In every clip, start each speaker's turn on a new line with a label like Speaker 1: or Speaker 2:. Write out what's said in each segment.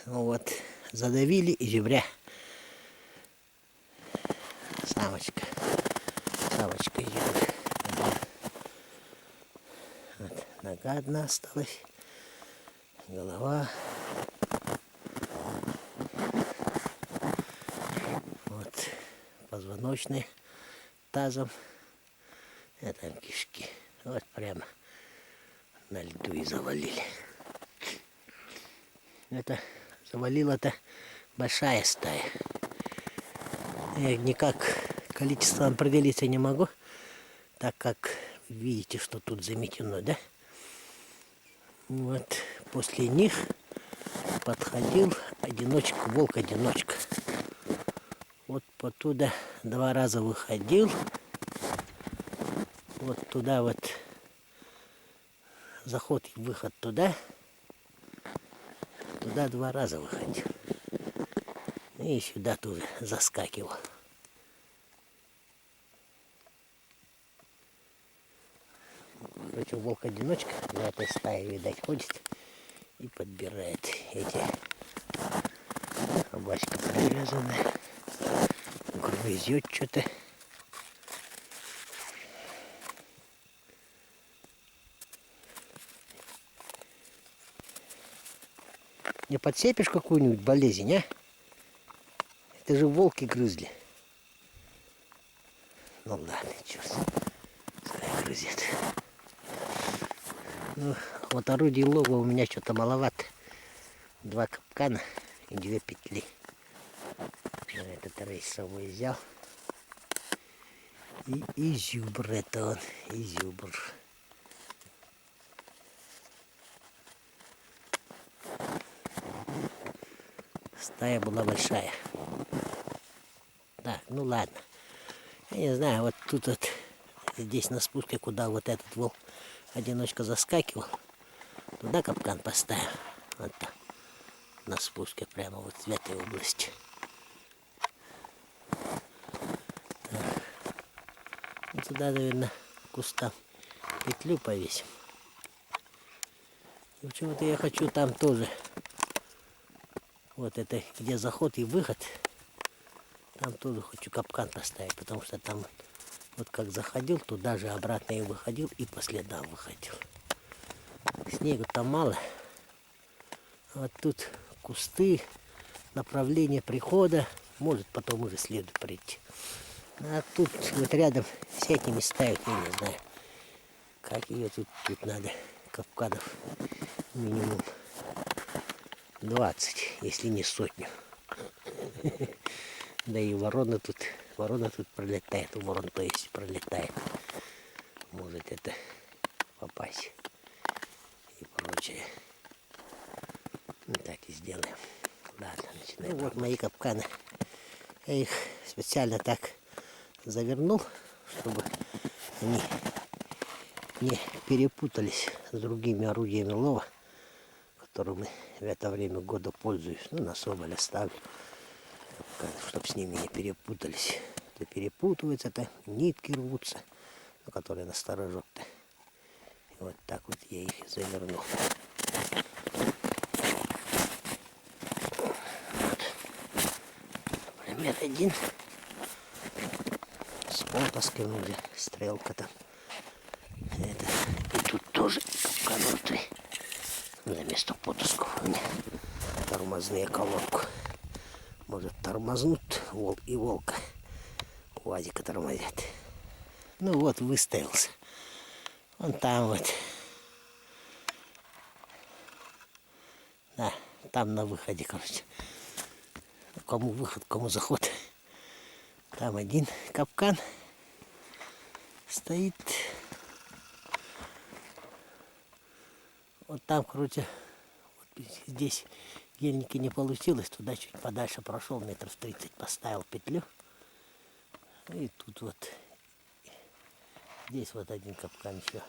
Speaker 1: Вот, задавили и зебря. Самочка. Самочка идет. Вот, нога одна осталась. Голова. Вот, позвоночный тазом. Это кишки. Вот прямо на льду и завалили. Это завалила-то большая стая. Я никак количеством определиться не могу, так как видите, что тут заметено, да? Вот после них подходил одиночка, волк-одиночка. Вот оттуда 2 раза выходил. Вот туда вот заход и выход туда. Туда 2 раза выходил. И сюда тоже заскакивал. Короче, волк-одиночка в этой стае, видать, ходит и подбирает эти. Собачка привязанная. Грызет что-то. Не подцепишь какую-нибудь болезнь, а? Это же волки грызли. Ну ладно, черт. Пускай грызет. Ну, вот орудий лова у меня что-то маловато. 2 капкана и 2 петли. Я этот рейсовый взял. И изюбр это он. Изюбр. Стая была большая. Так, ну ладно. Я не знаю, вот тут вот, здесь на спуске, куда вот этот волк одиночка заскакивал, туда капкан поставил. Вот там, на спуске, прямо вот в этой области. Так. И туда, наверное, кустам петлю повесим. И почему-то я хочу там тоже, вот это, где заход и выход, там тоже хочу капкан поставить, потому что там вот как заходил, туда же обратно и выходил, и по следам выходил. Снегу там мало. А вот тут кусты, направление прихода, может потом уже следует прийти. А тут вот рядом с этими ставить, я не знаю, как ее тут надо, капканов минимум 20, если не 100. Да и ворона тут пролетает, ворон то есть пролетает. Может это попасть и прочее. Так и сделаем. Ладно, начинаем. Ну, вот мои капканы. Я их специально так завернул, чтобы они не перепутались с другими орудиями лова, которыми в это время года пользуюсь. Ну, на соболя ставлю, чтобы с ними не перепутались. Это перепутывается-то, нитки рвутся, ну, которые на сторожок-то. И вот так вот я их завернул. Пример 1. С мотоском уже стрелка там. Это. И тут тоже капкан внутри. За место потусков у меня тормозные колодку. Может тормознут волк и волка. УАЗика тормозят. Ну вот, выставился. Вон там вот. Да, там на выходе, короче. Кому выход, кому заход. Там один капкан стоит. Вот там, короче, вот здесь ельники не получилось. Туда чуть подальше прошел, метров 30, поставил петлю. И тут вот, здесь вот один капкан еще.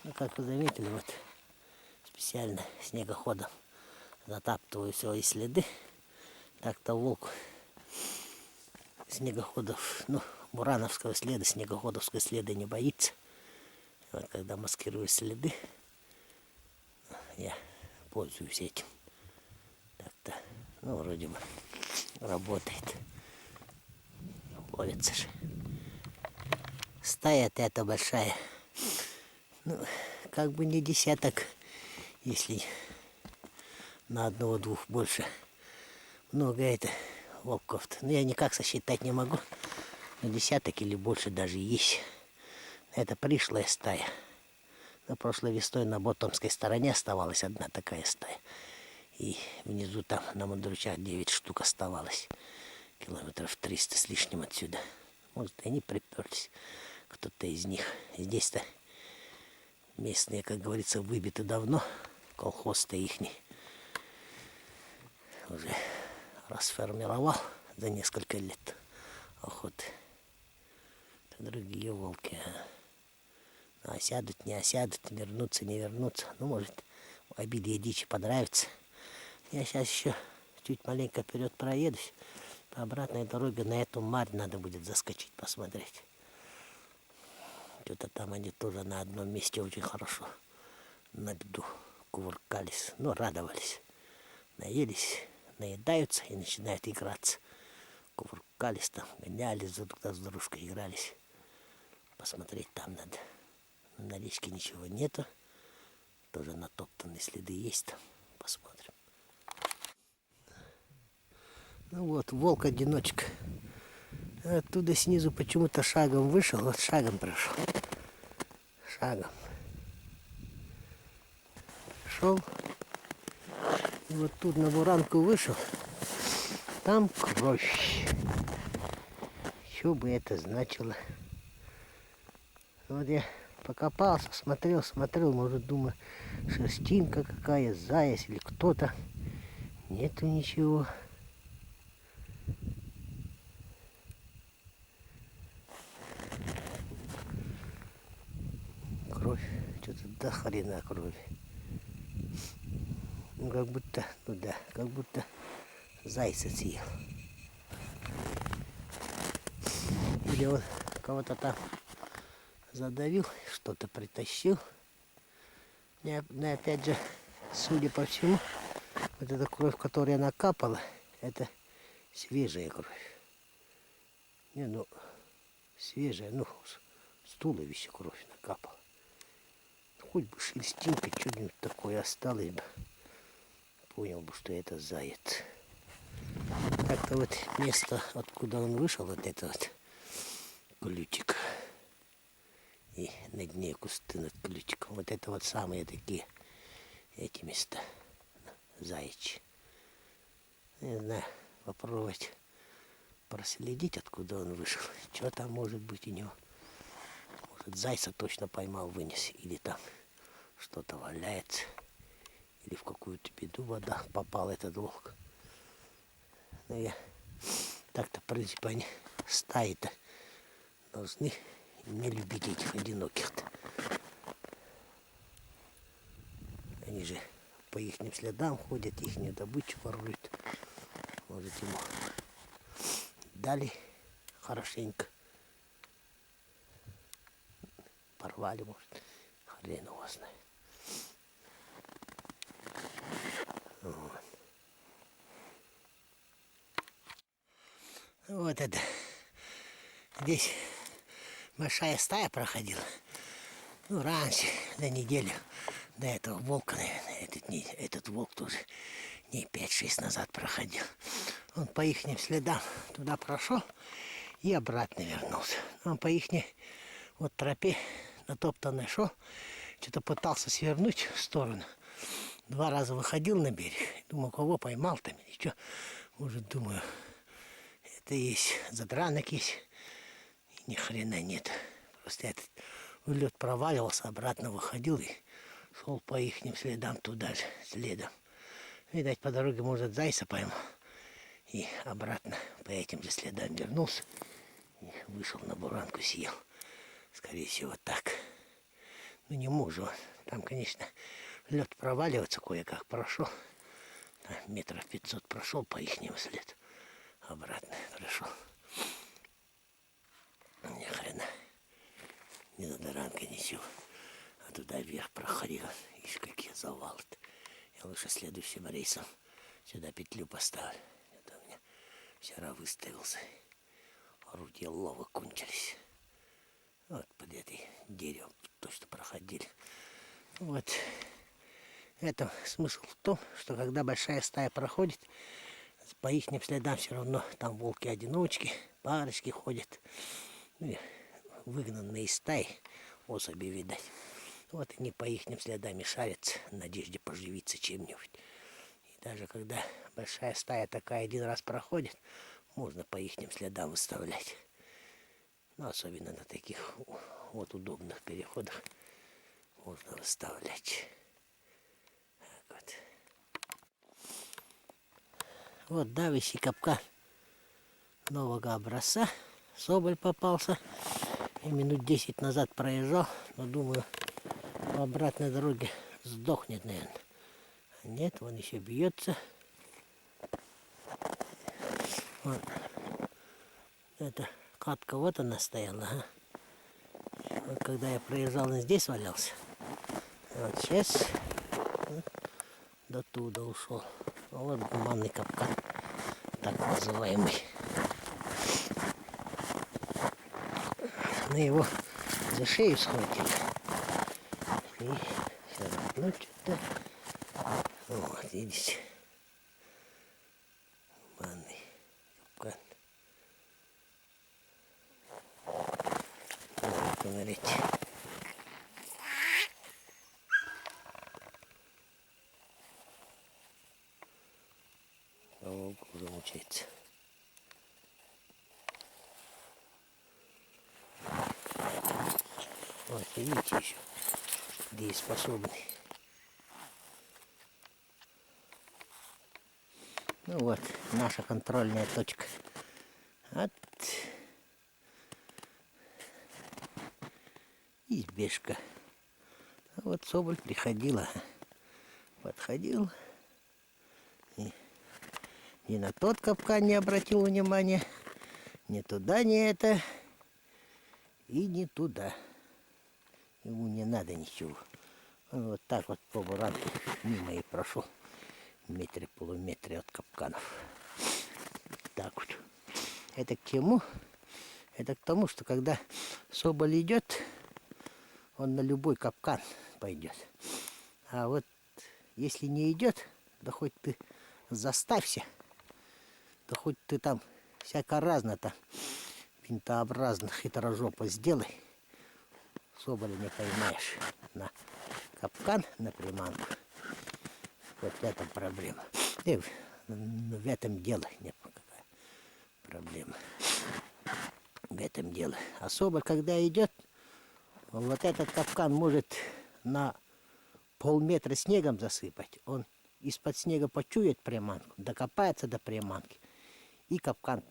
Speaker 1: Ну, как вы заметили, вот специально снегоходом затаптываю свои следы. Так-то волк снегоходов, ну, бурановского следа, снегоходовского следа не боится. Вот когда маскирую следы, я пользуюсь этим. Ну, вроде бы работает. Ловится же. Стая это большая. Ну, как бы не десяток, если на одного-двух больше. Много это волков-то. Но я никак сосчитать не могу. Но десяток или больше даже есть. Это пришлая стая. На прошлой весной на Ботомской стороне оставалась одна такая стая. И внизу там на Мандручах 9 штук оставалось. Километров 300 с лишним отсюда. Может, они приперлись. Кто-то из них. Здесь-то местные, как говорится, выбиты давно. Колхоз-то ихний уже расформировал за несколько лет охоты. Это другие волки. А осядут, не осядут, вернутся, не вернутся. Ну, может, обилие дичи понравится. Я сейчас еще чуть маленько вперед проедусь. По обратной дороге на эту марь надо будет заскочить, посмотреть. Что-то там они тоже на одном месте очень хорошо на льду кувыркались. Ну, радовались. Наелись, наедаются и начинают играться. Кувыркались там, гонялись, друг с дружкой игрались. Посмотреть там надо. На речке ничего нету. Тоже натоптанные следы есть там. Посмотрим. Ну вот, волк-одиночка. Оттуда снизу почему-то шагом вышел, вот шагом прошел. Шагом. Шел. И вот тут на буранку вышел. Там кровь. Что бы это значило? Вот я покопался, смотрел, может, думаю, шерстинка какая, заяц или кто-то. Нету ничего. Кровь, что-то до хрена крови. Ну, как будто, ну да, как будто зайца съел. Или он кого-то там задавил, что-то притащил. Но опять же, судя по всему, вот эта кровь, которая накапала, это свежая кровь. Не, ну, свежая, ну, с туловища кровь накапала. Хоть бы шерстинка, что-нибудь такое осталось бы. Понял бы, что это заяц. Так-то вот место, откуда он вышел, вот это вот ключик. И на дне кусты над ключиком. Вот это вот самые такие эти места. Заячьи. Не знаю, попробовать проследить, откуда он вышел. Что там может быть у него. Может, зайца точно поймал, вынес. Или там что-то валяется. Или в какую-то беду вода попал этот волк. Но я так-то, в принципе, они стаи-то должны не любить этих одиноких-то. Они же по их следам ходят, их добычу воруют. Может, ему дали хорошенько. Порвали, может. Хрен его знает. Вот. Вот это. Здесь большая стая проходила. Ну, раньше, за неделю до этого волка, наверное, этот волк тоже дней 5-6 назад проходил. Он по их следам туда прошел и обратно вернулся. Он по их вот тропе натоптанной шел, что-то пытался свернуть в сторону. 2 раза выходил на берег. Думал, кого поймал там или что. Может, думаю, это есть задранок есть. И ни хрена нет. Просто этот лед проваливался, обратно выходил и шел по их следам туда же, следом. Видать, по дороге, может, зайца поймал. И обратно по этим же следам вернулся. И вышел на буранку, съел. Скорее всего, так. Ну, не мог же он. Там, конечно, лед проваливается кое-как прошел. Там метров 500 прошел по ихнему следу. Обратно пришел. Ни хрена. Ни задоранка, ничего. А туда вверх проходил. Ишь, какие завалы-то. Я лучше следующим рейсом Сюда петлю поставлю. Это у меня вчера выставился. Орудия лова кончились. Вот под этой деревом, то, что проходили. Вот. Это смысл в том, что когда большая стая проходит, по их следам все равно там волки-одиночки, парочки ходят. Ну, и выгнанные из стаи особи видать. Вот они по их следам и шарятся в надежде поживиться чем-нибудь. И даже когда большая стая такая один раз проходит, можно по их следам выставлять. Ну, особенно на таких вот удобных переходах можно выставлять. Так вот давящий капкан нового образца. Соболь попался. И минут 10 назад проезжал, но думаю, по обратной дороге сдохнет, наверное. Нет, он еще бьется. Вот. Эта катка, вот она стояла. Ага. Вот когда я проезжал, он здесь валялся. Вот сейчас вот, до туда ушел. Вот гуманный капкан, так называемый. Мы его за шею схватили. И все равно что-то... Вот, видите. Гуманный капкан. Смотрите. Волк уже мучается. Вот, видите еще, дееспособный. Ну вот, наша контрольная точка. Вот. Избежка. А вот соболь приходила. Подходил. И ни на тот капкан не обратил внимания. Ни туда, ни это. И не туда. Ему не надо ничего. Он вот так вот по буранке мимо и прошел. Метре-полуметре от капканов. Так вот. Это к чему? Это к тому, что когда соболь идет, он на любой капкан пойдет. А вот если не идет, да хоть ты заставься, да хоть ты там всяко разно там винтообразно хитрожопо сделай, соболя не поймаешь на капкан, на приманку. Вот в этом проблема. И в этом дело нет какая проблема. В этом дело. А соболь, когда идет, вот этот капкан может на полметра снегом засыпать. Он из-под снега почует приманку, докопается до приманки. И капкан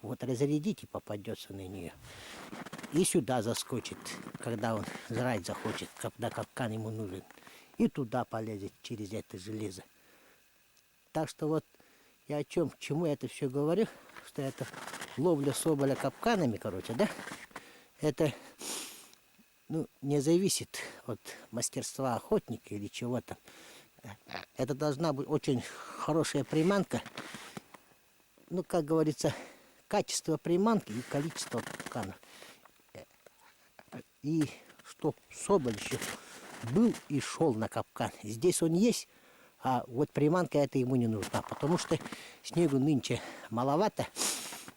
Speaker 1: вот разрядить и попадется на нее. И сюда заскочит, когда он жрать захочет, когда капкан ему нужен. И туда полезет через это железо. Так что вот я о чем, к чему я это все говорю, что это ловля соболя капканами, короче, да? Это не зависит от мастерства охотника или чего-то. Это должна быть очень хорошая приманка. Ну, как говорится, качество приманки и количество капканов. И чтоб соболь еще был и шел на капкан. Здесь он есть, а вот приманка это ему не нужна, потому что снегу нынче маловато,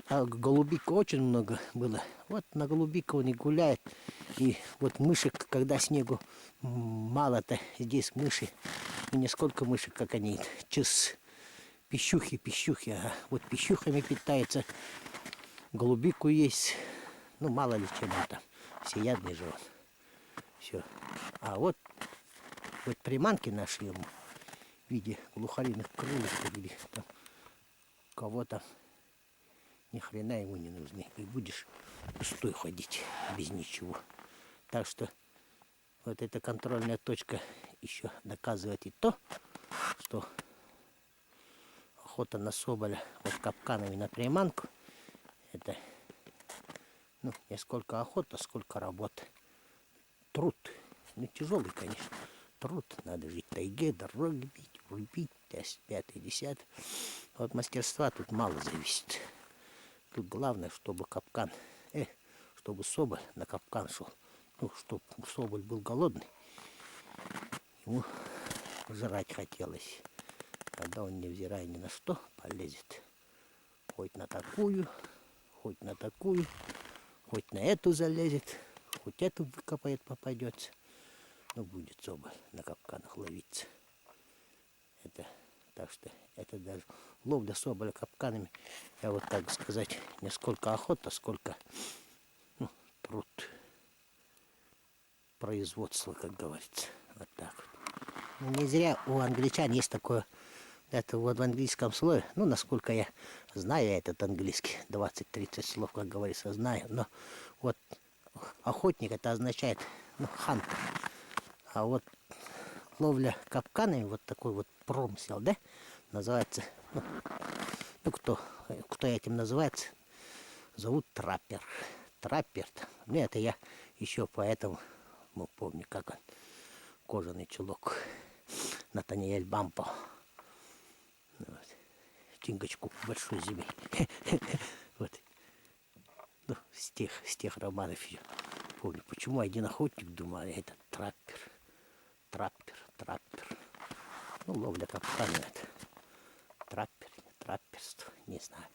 Speaker 1: а голубика очень много было. Вот на голубика он и гуляет. И вот мышек, когда снегу мало-то, здесь мыши, и не сколько мышек, как они, пищухи, ага. Вот пищухами питается, голубику есть, ну мало ли чем он там, всеядный же он. Все. А вот приманки наши ему в виде глухариных крылышков или там кого-то ни хрена ему не нужны. И будешь пустой ходить без ничего. Так что вот эта контрольная точка еще доказывает и то, что охота на соболя вот капканами на приманку это не сколько охота, сколько работы. Труд. Ну, тяжелый, конечно. Труд. Надо жить в тайге, дороги бить. рубить, пятый, десятый. От мастерства тут мало зависит. Тут главное, чтобы капкан, чтобы соболь на капкан шел. Ну, чтобы соболь был голодный, ему жрать хотелось. Тогда он, невзирая ни на что, полезет. Хоть на такую, хоть на такую, хоть на эту залезет, хоть эту выкопает, попадется. Ну, будет соболь на капканах ловиться. Это, так что это даже ловля соболя капканами, я вот так сказать, не сколько охота, сколько труд, производства, как говорится. Вот так вот. Ну, не зря у англичан есть такое, это вот в английском слове, ну, насколько я знаю этот английский, 20-30 слов, как говорится, знаю, но вот охотник это означает, ну, хантер. А вот ловля капканами, вот такой вот промысел, да, называется, ну кто этим называется, зовут траппер. Траппер. Ну, это я еще поэтому, ну, помню, как он, кожаный чулок, Натаниэль Бампо. Вот. Чингочку большой зимой. Вот. Ну, с тех романов я помню. Почему один охотник, думал, это траппер. Траппер. Ну, ловля капкана это. Траппер, трапперство, не знаю.